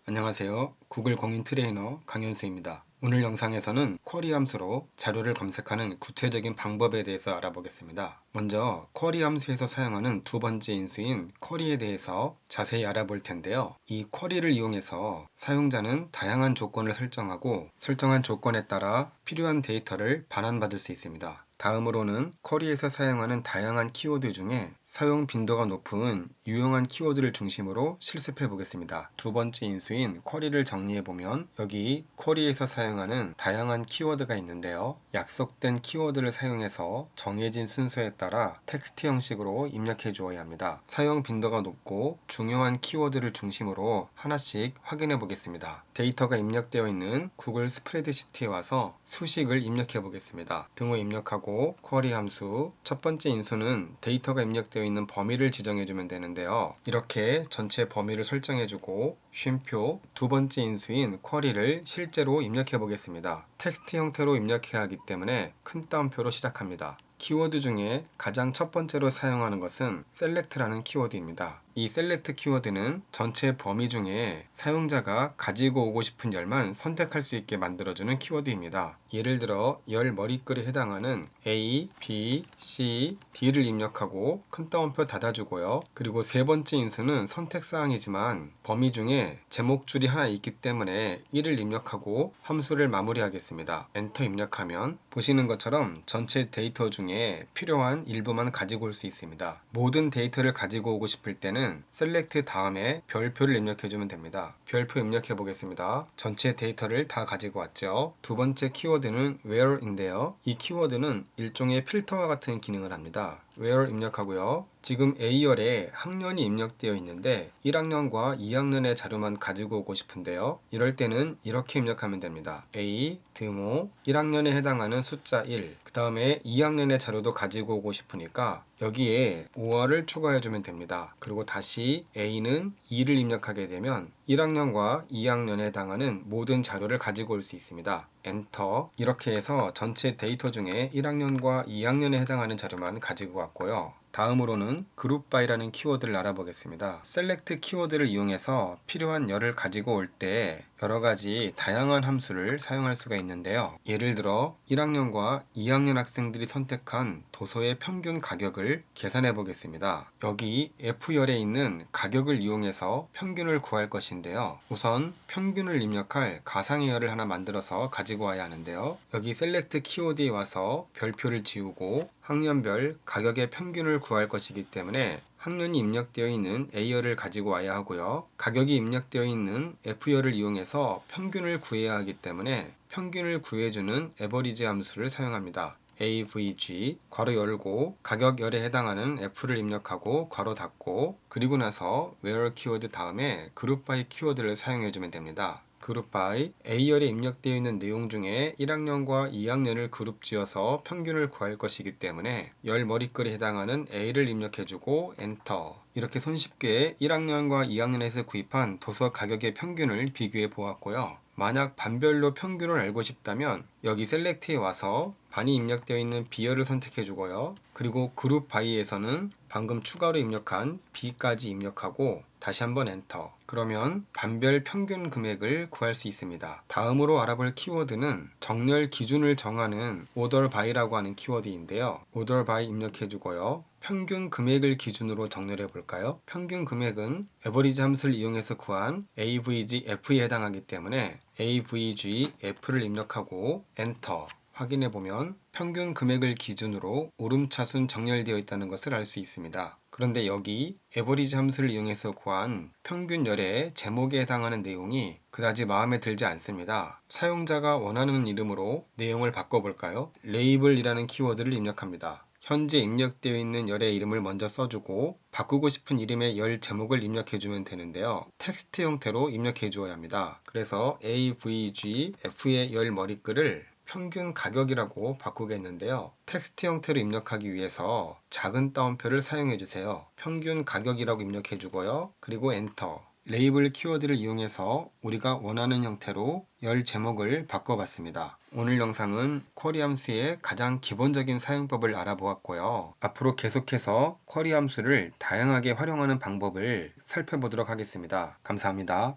안녕하세요. 구글 공인 트레이너 강현수입니다. 오늘 영상에서는 쿼리 함수로 자료를 검색하는 구체적인 방법에 대해서 알아보겠습니다. 먼저 쿼리 함수에서 사용하는 두 번째 인수인 쿼리에 대해서 자세히 알아볼 텐데요. 이 쿼리를 이용해서 사용자는 다양한 조건을 설정하고 설정한 조건에 따라 필요한 데이터를 반환받을 수 있습니다. 다음으로는 쿼리에서 사용하는 다양한 키워드 중에 사용 빈도가 높은 유용한 키워드를 중심으로 실습해 보겠습니다. 두 번째 인수인 쿼리를 정리해 보면 여기 쿼리에서 사용하는 다양한 키워드가 있는데요. 약속된 키워드를 사용해서 정해진 순서에 따라 텍스트 형식으로 입력해 주어야 합니다. 사용 빈도가 높고 중요한 키워드를 중심으로 하나씩 확인해 보겠습니다. 데이터가 입력되어 있는 구글 스프레드시트에 와서 수식을 입력해 보겠습니다. 등호 입력하고 쿼리 함수 첫 번째 인수는 데이터가 입력되어 있는 범위를 지정해 주면 되는데요. 이렇게 전체 범위를 설정해 주고 쉼표 두 번째 인수인 쿼리를 실제로 입력해 보겠습니다. 텍스트 형태로 입력해야 하기 때문에 큰 따옴표로 시작합니다. 키워드 중에 가장 첫 번째로 사용하는 것은 select라는 키워드입니다. 이 select 키워드는 전체 범위 중에 사용자가 가지고 오고 싶은 열만 선택할 수 있게 만들어주는 키워드입니다. 예를 들어 열 머리글에 해당하는 A, B, C, D를 입력하고 큰 따옴표 닫아주고요. 그리고 세 번째 인수는 선택사항이지만 범위 중에 제목줄이 하나 있기 때문에 1을 입력하고 함수를 마무리하겠습니다. 엔터 입력하면 보시는 것처럼 전체 데이터 중에 필요한 일부만 가지고 올 수 있습니다. 모든 데이터를 가지고 오고 싶을 때는 select 다음에 별표를 입력해주면 됩니다. 별표 입력해 보겠습니다. 전체 데이터를 다 가지고 왔죠. 두 번째 키워드는 where인데요. 이 키워드는 일종의 필터와 같은 기능을 합니다. where 입력하고요. 지금 A열에 학년이 입력되어 있는데 1학년과 2학년의 자료만 가지고 오고 싶은데요. 이럴 때는 이렇게 입력하면 됩니다. A, 등호, 1학년에 해당하는 숫자 1, 그 다음에 2학년의 자료도 가지고 오고 싶으니까 여기에 5월을 추가해주면 됩니다. 그리고 다시 A는 2를 입력하게 되면 1학년과 2학년에 해당하는 모든 자료를 가지고 올 수 있습니다. 엔터. 이렇게 해서 전체 데이터 중에 1학년과 2학년에 해당하는 자료만 가지고 왔고요. 다음으로는 그룹 바이라는 키워드를 알아보겠습니다. select 키워드를 이용해서 필요한 열을 가지고 올 때 여러가지 다양한 함수를 사용할 수가 있는데요. 예를 들어 1학년과 2학년 학생들이 선택한 도서의 평균 가격을 계산해 보겠습니다. 여기 F열에 있는 가격을 이용해서 평균을 구할 것인데요. 우선 평균을 입력할 가상의 열을 하나 만들어서 가지고 와야 하는데요. 여기 select 키워드에 와서 별표를 지우고 학년별 가격의 평균을 구할 것이기 때문에 학년이 입력되어 있는 A열을 가지고 와야 하고요. 가격이 입력되어 있는 F열을 이용해서 평균을 구해야 하기 때문에 평균을 구해주는 average 함수를 사용합니다. avg 괄호 열고 가격열에 해당하는 F를 입력하고 괄호 닫고 그리고 나서 where 키워드 다음에 group by 키워드를 사용해주면 됩니다. 그룹 바이 A열에 입력되어 있는 내용 중에 1학년과 2학년을 그룹 지어서 평균을 구할 것이기 때문에 열 머리글에 해당하는 A를 입력해주고 엔터. 이렇게 손쉽게 1학년과 2학년에서 구입한 도서 가격의 평균을 비교해 보았고요. 만약 반별로 평균을 알고 싶다면 여기 셀렉트에 와서 반이 입력되어 있는 B열을 선택해 주고요. 그리고 그룹 바이에서는 방금 추가로 입력한 B까지 입력하고 다시 한번 엔터. 그러면 반별 평균 금액을 구할 수 있습니다. 다음으로 알아볼 키워드는 정렬 기준을 정하는 order by라고 하는 키워드인데요. order by 입력해 주고요. 평균 금액을 기준으로 정렬해 볼까요? 평균 금액은 average 함수를 이용해서 구한 avgf에 해당하기 때문에 avgf를 입력하고 엔터. 확인해 보면 평균 금액을 기준으로 오름차순 정렬되어 있다는 것을 알 수 있습니다. 그런데 여기 average 함수를 이용해서 구한 평균 열의 제목에 해당하는 내용이 그다지 마음에 들지 않습니다. 사용자가 원하는 이름으로 내용을 바꿔볼까요? label이라는 키워드를 입력합니다. 현재 입력되어 있는 열의 이름을 먼저 써주고 바꾸고 싶은 이름의 열 제목을 입력해주면 되는데요. 텍스트 형태로 입력해 주어야 합니다. 그래서 avgf의 열 머리글을 평균 가격이라고 바꾸겠는데요. 텍스트 형태로 입력하기 위해서 작은 따옴표를 사용해 주세요. 평균 가격이라고 입력해 주고요. 그리고 엔터. 레이블 키워드를 이용해서 우리가 원하는 형태로 열 제목을 바꿔봤습니다. 오늘 영상은 쿼리 함수의 가장 기본적인 사용법을 알아보았고요. 앞으로 계속해서 쿼리 함수를 다양하게 활용하는 방법을 살펴보도록 하겠습니다. 감사합니다.